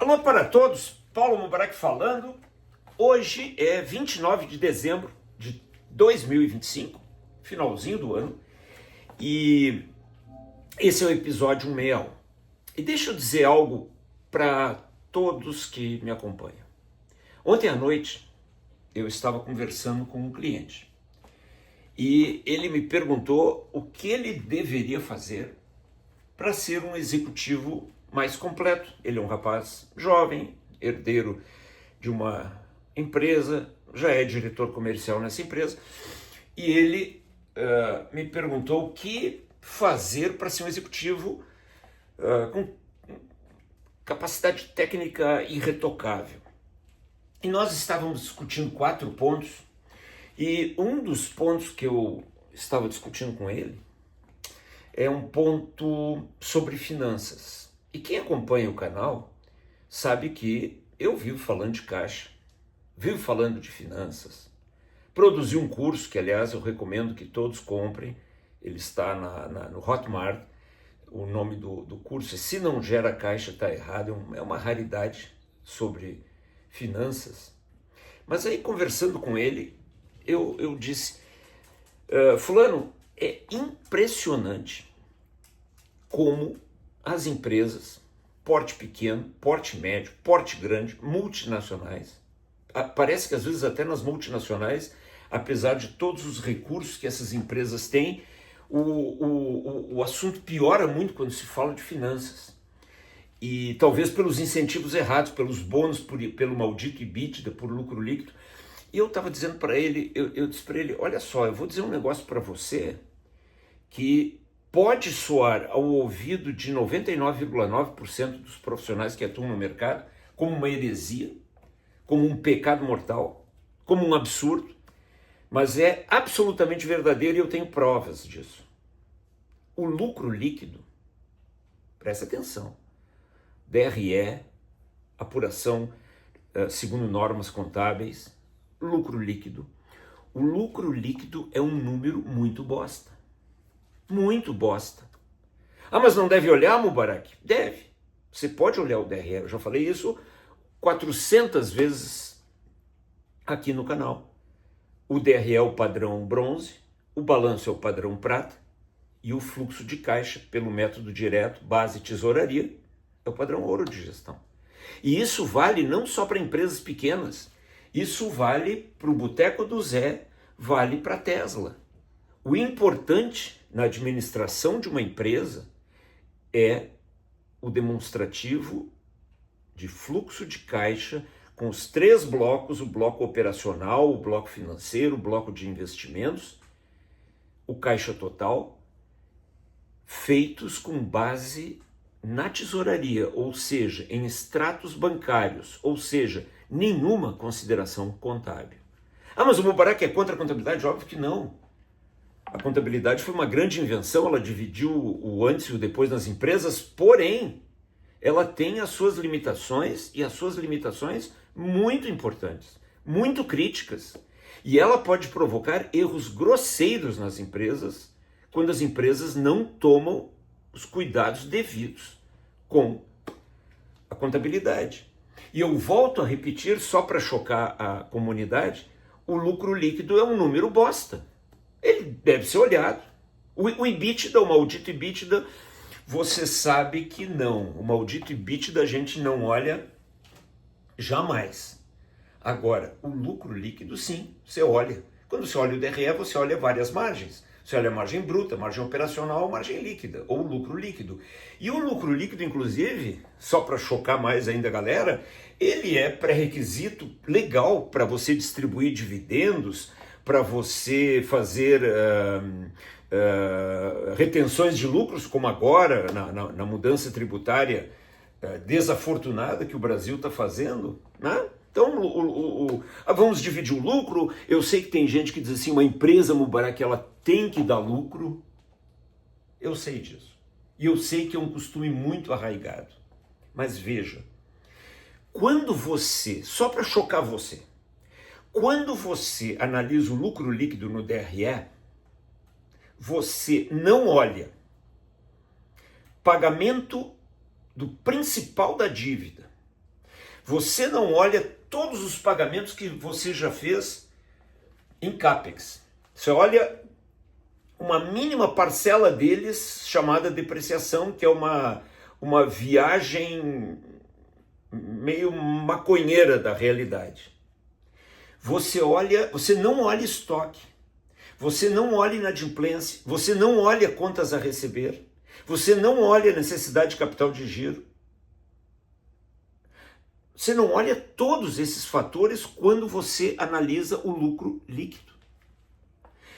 Alô para todos, Paulo Mubarak falando. Hoje é 29 de dezembro de 2025, finalzinho do ano, e esse é o episódio 161. E deixa eu dizer algo para todos que me acompanham. Ontem à noite eu estava conversando com um cliente e ele me perguntou o que ele deveria fazer para ser um executivo mais completo. Ele é um rapaz jovem, herdeiro de uma empresa, já é diretor comercial nessa empresa, e ele me perguntou o que fazer para ser um executivo com capacidade técnica irretocável. E nós estávamos discutindo 4 pontos, e um dos pontos que eu estava discutindo com ele é um ponto sobre finanças. E quem acompanha o canal sabe que eu vivo falando de caixa, vivo falando de finanças. Produzi um curso que, aliás, eu recomendo que todos comprem. Ele está no Hotmart. O nome do curso é Se Não Gera Caixa, Está Errado. É uma raridade sobre finanças. Mas aí, conversando com ele, eu disse, fulano, é impressionante como as empresas, porte pequeno, porte médio, porte grande, multinacionais, parece que às vezes até nas multinacionais, apesar de todos os recursos que essas empresas têm, o assunto piora muito quando se fala de finanças. E talvez pelos incentivos errados, pelos bônus, pelo maldito EBITDA, por lucro líquido. E eu estava dizendo para ele, eu disse para ele, olha só, eu vou dizer um negócio para você que pode soar ao ouvido de 99,9% dos profissionais que atuam no mercado como uma heresia, como um pecado mortal, como um absurdo, mas é absolutamente verdadeiro e eu tenho provas disso. O lucro líquido, presta atenção, DRE, apuração segundo normas contábeis, lucro líquido. O lucro líquido é um número muito bosta. Muito bosta. Ah, mas não deve olhar, Mubarak? Deve. Você pode olhar o DRE, eu já falei isso 400 vezes aqui no canal. O DRE é o padrão bronze, o balanço é o padrão prata e o fluxo de caixa pelo método direto, base tesouraria, é o padrão ouro de gestão. E isso vale não só para empresas pequenas, isso vale para o Boteco do Zé, vale para a Tesla. O importante na administração de uma empresa é o demonstrativo de fluxo de caixa com os 3 blocos, o bloco operacional, o bloco financeiro, o bloco de investimentos, o caixa total, feitos com base na tesouraria, ou seja, em extratos bancários, ou seja, nenhuma consideração contábil. Ah, mas o Mubarak é contra a contabilidade? Óbvio que não. A contabilidade foi uma grande invenção, ela dividiu o antes e o depois nas empresas, porém, ela tem as suas limitações e as suas limitações muito importantes, muito críticas. E ela pode provocar erros grosseiros nas empresas quando as empresas não tomam os cuidados devidos com a contabilidade. E eu volto a repetir, só para chocar a comunidade, o lucro líquido é um número bosta. Ele deve ser olhado. O EBITDA, o maldito EBITDA, você sabe que não. O maldito EBITDA a gente não olha jamais. Agora, o lucro líquido, sim, você olha. Quando você olha o DRE, você olha várias margens. Você olha a margem bruta, margem operacional, margem líquida, ou lucro líquido. E o lucro líquido, inclusive, só para chocar mais ainda a galera, ele é pré-requisito legal para você distribuir dividendos, para você fazer retenções de lucros, como agora, na mudança tributária desafortunada que o Brasil está fazendo, né? Então, vamos dividir o lucro. Eu sei que tem gente que diz assim, uma empresa, Mubarak, ela tem que dar lucro. Eu sei disso. E eu sei que é um costume muito arraigado. Mas veja, quando você, só para chocar você, quando você analisa o lucro líquido no DRE, você não olha pagamento do principal da dívida Você não olha todos os pagamentos que você já fez em CAPEX. Você olha uma mínima parcela deles, chamada depreciação, que é uma viagem meio maconheira da realidade. Você não olha estoque, você não olha inadimplência, você não olha contas a receber, você não olha necessidade de capital de giro. Você não olha todos esses fatores quando você analisa o lucro líquido.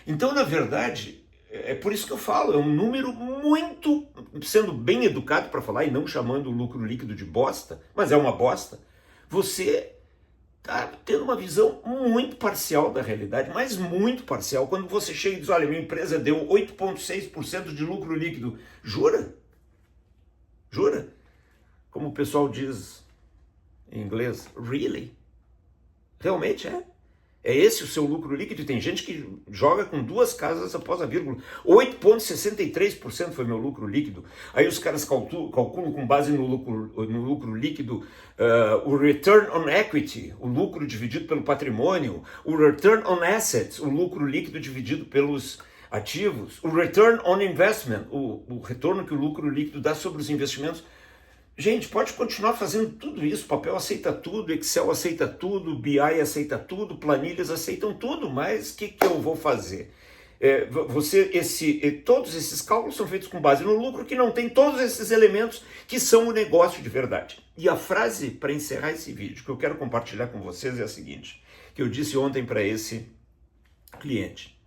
Então, na verdade, é por isso que eu falo, é um número muito, sendo bem educado para falar e não chamando o lucro líquido de bosta, mas é uma bosta, você está tendo uma visão muito parcial da realidade, mas muito parcial. Quando você chega e diz, olha, minha empresa deu 8,6% de lucro líquido, jura? Jura? Como o pessoal diz em inglês, really? Realmente é? É esse o seu lucro líquido? E tem gente que joga com duas casas após a vírgula. 8,63% foi meu lucro líquido. Aí os caras calculam com base no lucro líquido o return on equity, o lucro dividido pelo patrimônio, o return on assets, o lucro líquido dividido pelos ativos, o return on investment, o retorno que o lucro líquido dá sobre os investimentos. Gente, pode continuar fazendo tudo isso, papel aceita tudo, Excel aceita tudo, BI aceita tudo, planilhas aceitam tudo, mas o que eu vou fazer? Todos esses cálculos são feitos com base no lucro, que não tem todos esses elementos que são o negócio de verdade. E a frase para encerrar esse vídeo que eu quero compartilhar com vocês é a seguinte, que eu disse ontem para esse cliente.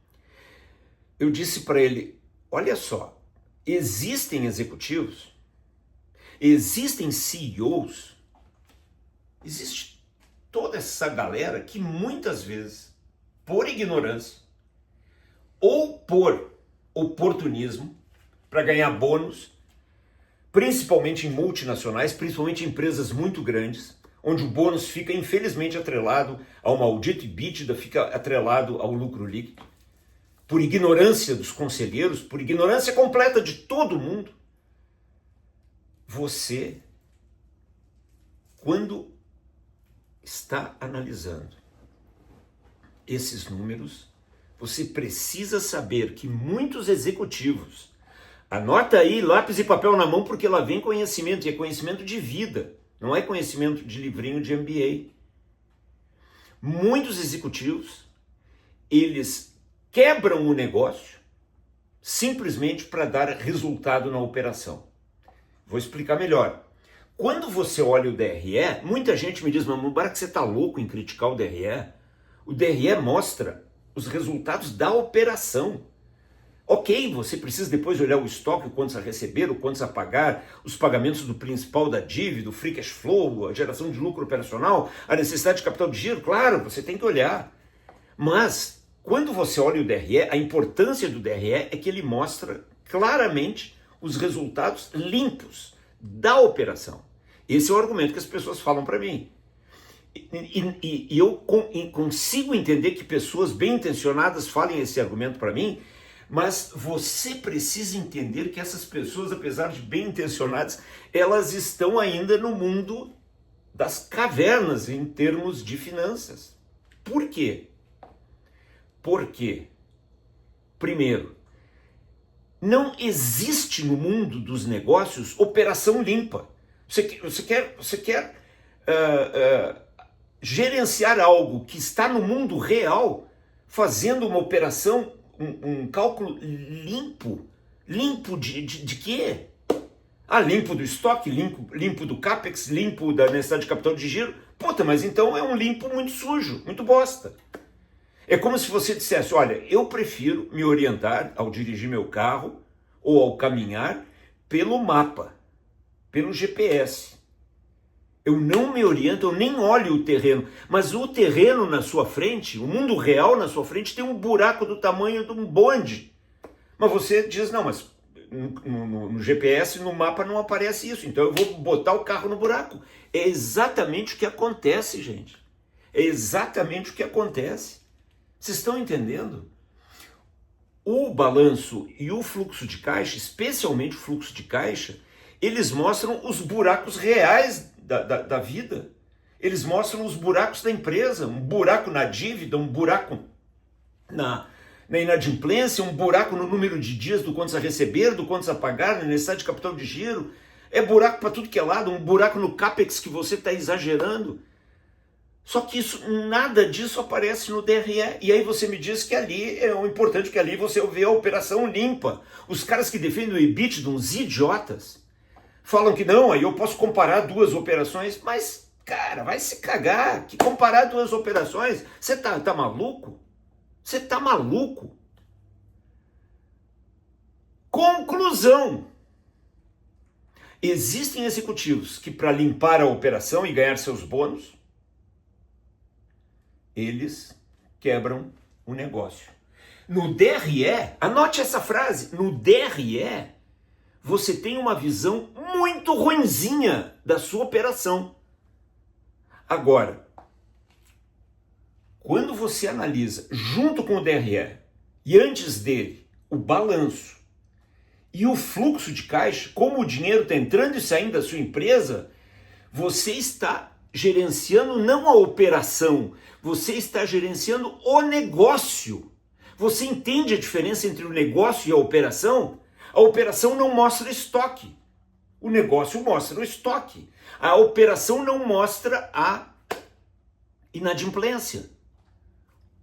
Eu disse para ele, olha só, existem executivos, existem CEOs, existe toda essa galera que muitas vezes, por ignorância ou por oportunismo, para ganhar bônus, principalmente em multinacionais, principalmente em empresas muito grandes, onde o bônus fica infelizmente atrelado ao maldito EBITDA, fica atrelado ao lucro líquido, por ignorância dos conselheiros, por ignorância completa de todo mundo. Você, quando está analisando esses números, você precisa saber que muitos executivos, anota aí, lápis e papel na mão, porque lá vem conhecimento, e é conhecimento de vida, não é conhecimento de livrinho de MBA. Muitos executivos, eles quebram o negócio simplesmente para dar resultado na operação. Vou explicar melhor. Quando você olha o DRE, muita gente me diz, mas Mubarak, você está louco em criticar o DRE? O DRE mostra os resultados da operação. Ok, você precisa depois olhar o estoque, o quantos a receber, o quantos a pagar, os pagamentos do principal da dívida, o free cash flow, a geração de lucro operacional, a necessidade de capital de giro, claro, você tem que olhar. Mas, quando você olha o DRE, a importância do DRE é que ele mostra claramente os resultados limpos da operação. Esse é o argumento que as pessoas falam para mim. E eu consigo entender que pessoas bem intencionadas falem esse argumento para mim, mas você precisa entender que essas pessoas, apesar de bem intencionadas, elas estão ainda no mundo das cavernas em termos de finanças. Por quê? Porque, primeiro, não existe no mundo dos negócios operação limpa. Você quer gerenciar algo que está no mundo real, fazendo uma operação, um cálculo limpo. Limpo de quê? Limpo do estoque, limpo do CAPEX, limpo da necessidade de capital de giro. Puta, mas então é um limpo muito sujo, muito bosta. É como se você dissesse, olha, eu prefiro me orientar ao dirigir meu carro ou ao caminhar pelo mapa, pelo GPS. Eu não me oriento, eu nem olho o terreno, mas o terreno na sua frente, o mundo real na sua frente tem um buraco do tamanho de um bonde. Mas você diz, não, mas no GPS, no mapa não aparece isso, então eu vou botar o carro no buraco. É exatamente o que acontece, gente. É exatamente o que acontece. Vocês estão entendendo? O balanço e o fluxo de caixa, especialmente o fluxo de caixa, eles mostram os buracos reais da vida. Eles mostram os buracos da empresa, um buraco na dívida, um buraco na inadimplência, um buraco no número de dias do contas a receber, do contas a pagar, na necessidade de capital de giro. É buraco para tudo que é lado, um buraco no CAPEX que você está exagerando. Só que nada disso aparece no DRE. E aí você me diz que ali é o importante, que ali você vê a operação limpa. Os caras que defendem o EBITDA, uns idiotas, falam que não, aí eu posso comparar duas operações, mas, cara, vai se cagar. Que comparar duas operações? Você tá maluco? Você tá maluco? Conclusão. Existem executivos que, para limpar a operação e ganhar seus bônus, eles quebram o negócio. No DRE, anote essa frase, no DRE, você tem uma visão muito ruinzinha da sua operação. Agora, quando você analisa junto com o DRE e antes dele o balanço e o fluxo de caixa, como o dinheiro está entrando e saindo da sua empresa, você está gerenciando não a operação, você está gerenciando o negócio. Você entende a diferença entre o negócio e a operação? A operação não mostra estoque. O negócio mostra o estoque. A operação não mostra a inadimplência.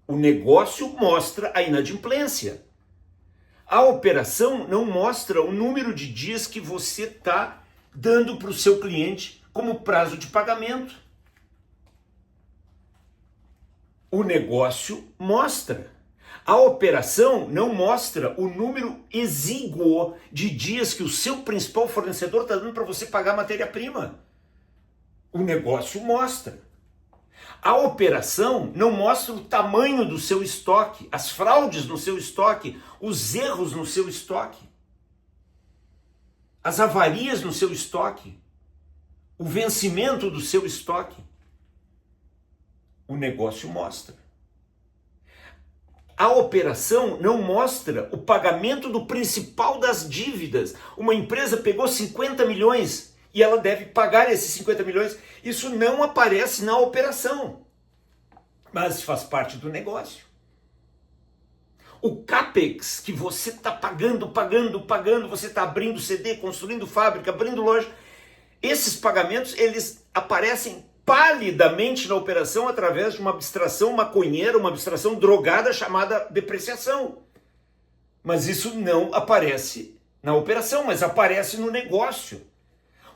O negócio mostra a inadimplência. A operação não mostra o número de dias que você está dando para o seu cliente como prazo de pagamento. O negócio mostra. A operação não mostra o número exíguo de dias que o seu principal fornecedor está dando para você pagar a matéria-prima. O negócio mostra. A operação não mostra o tamanho do seu estoque, as fraudes no seu estoque, os erros no seu estoque, as avarias no seu estoque, o vencimento do seu estoque. O negócio mostra. A operação não mostra o pagamento do principal das dívidas. Uma empresa pegou 50 milhões e ela deve pagar esses 50 milhões. Isso não aparece na operação, mas faz parte do negócio. O CAPEX que você está pagando, você está abrindo CD, construindo fábrica, abrindo loja, esses pagamentos, eles aparecem palidamente na operação através de uma abstração maconheira, uma abstração drogada chamada depreciação. Mas isso não aparece na operação, mas aparece no negócio.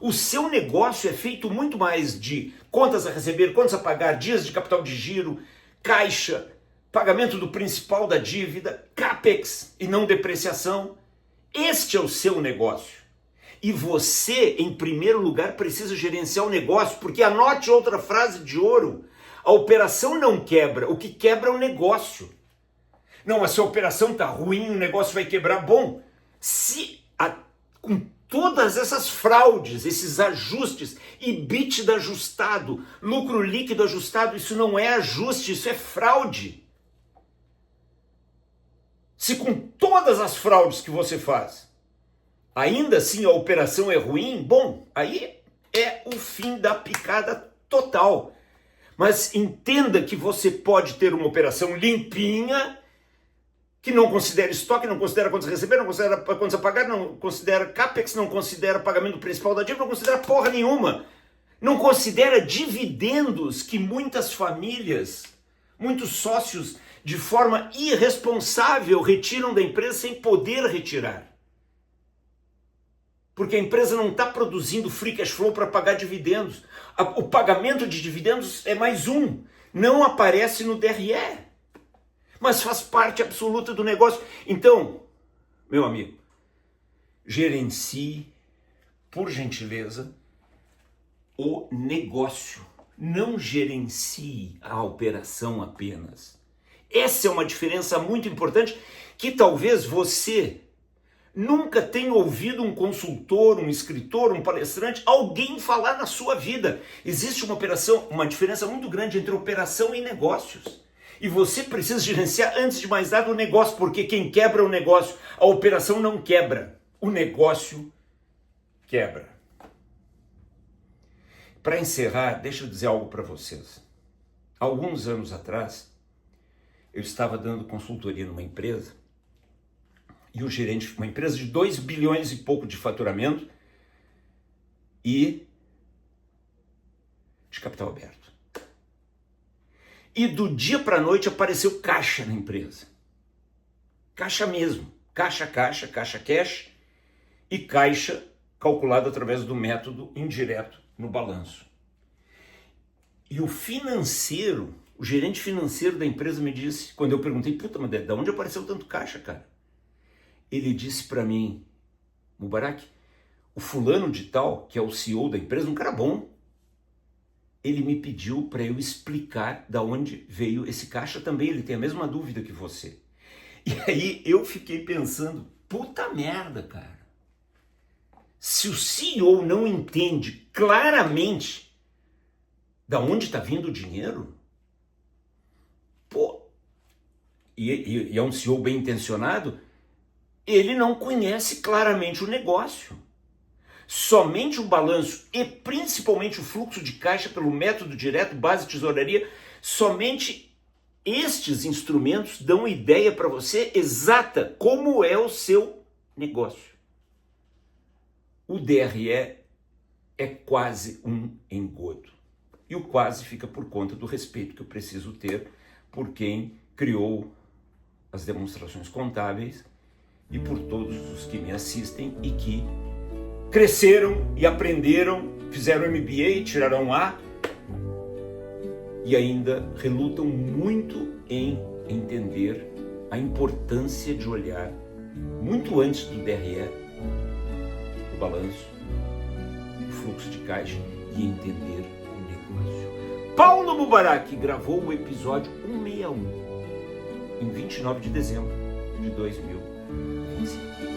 O seu negócio é feito muito mais de contas a receber, contas a pagar, dias de capital de giro, caixa, pagamento do principal da dívida, CAPEX e não depreciação. Este é o seu negócio. E você, em primeiro lugar, precisa gerenciar o negócio, porque anote outra frase de ouro: a operação não quebra, o que quebra é o negócio. Não, se a operação está ruim, o negócio vai quebrar. Bom, com todas essas fraudes, esses ajustes, EBITDA ajustado, lucro líquido ajustado, isso não é ajuste, isso é fraude. Se com todas as fraudes que você faz, ainda assim a operação é ruim, bom, aí é o fim da picada total. Mas entenda que você pode ter uma operação limpinha, que não considera estoque, não considera contas a receber, não considera contas a pagar, não considera CAPEX, não considera pagamento principal da dívida, não considera porra nenhuma. Não considera dividendos que muitas famílias, muitos sócios, de forma irresponsável, retiram da empresa sem poder retirar. Porque a empresa não está produzindo free cash flow para pagar dividendos. O pagamento de dividendos é mais um. Não aparece no DRE. Mas faz parte absoluta do negócio. Então, meu amigo, gerencie, por gentileza, o negócio. Não gerencie a operação apenas. Essa é uma diferença muito importante que talvez você nunca tenha ouvido um consultor, um escritor, um palestrante, alguém falar na sua vida. Existe uma diferença muito grande entre operação e negócios. E você precisa gerenciar, antes de mais nada, o negócio, porque quem quebra é o negócio. A operação não quebra, o negócio quebra. para encerrar, deixa eu dizer algo para vocês. Alguns anos atrás, eu estava dando consultoria numa empresa e o gerente, uma empresa de 2 bilhões e pouco de faturamento e de capital aberto. E do dia para a noite apareceu caixa na empresa. Caixa mesmo. Caixa cash e caixa calculado através do método indireto no balanço. E o financeiro, o gerente financeiro da empresa me disse, quando eu perguntei, puta, mas de onde apareceu tanto caixa, cara? Ele disse para mim, Mubarak, o fulano de tal, que é o CEO da empresa, um cara bom, ele me pediu para eu explicar da onde veio esse caixa também, ele tem a mesma dúvida que você. E aí eu fiquei pensando, puta merda, cara. Se o CEO não entende claramente da onde está vindo o dinheiro, pô, e é um CEO bem intencionado, ele não conhece claramente o negócio. Somente o balanço e principalmente o fluxo de caixa pelo método direto, base tesouraria, somente estes instrumentos dão ideia para você exata como é o seu negócio. O DRE é quase um engodo. E o quase fica por conta do respeito que eu preciso ter por quem criou as demonstrações contábeis e por todos os que me assistem e que cresceram e aprenderam, fizeram MBA, tiraram A e ainda relutam muito em entender a importância de olhar muito antes do DRE, o balanço, o fluxo de caixa e entender o negócio. Paulo Mubarak gravou o episódio 161 em 29 de dezembro de 2025.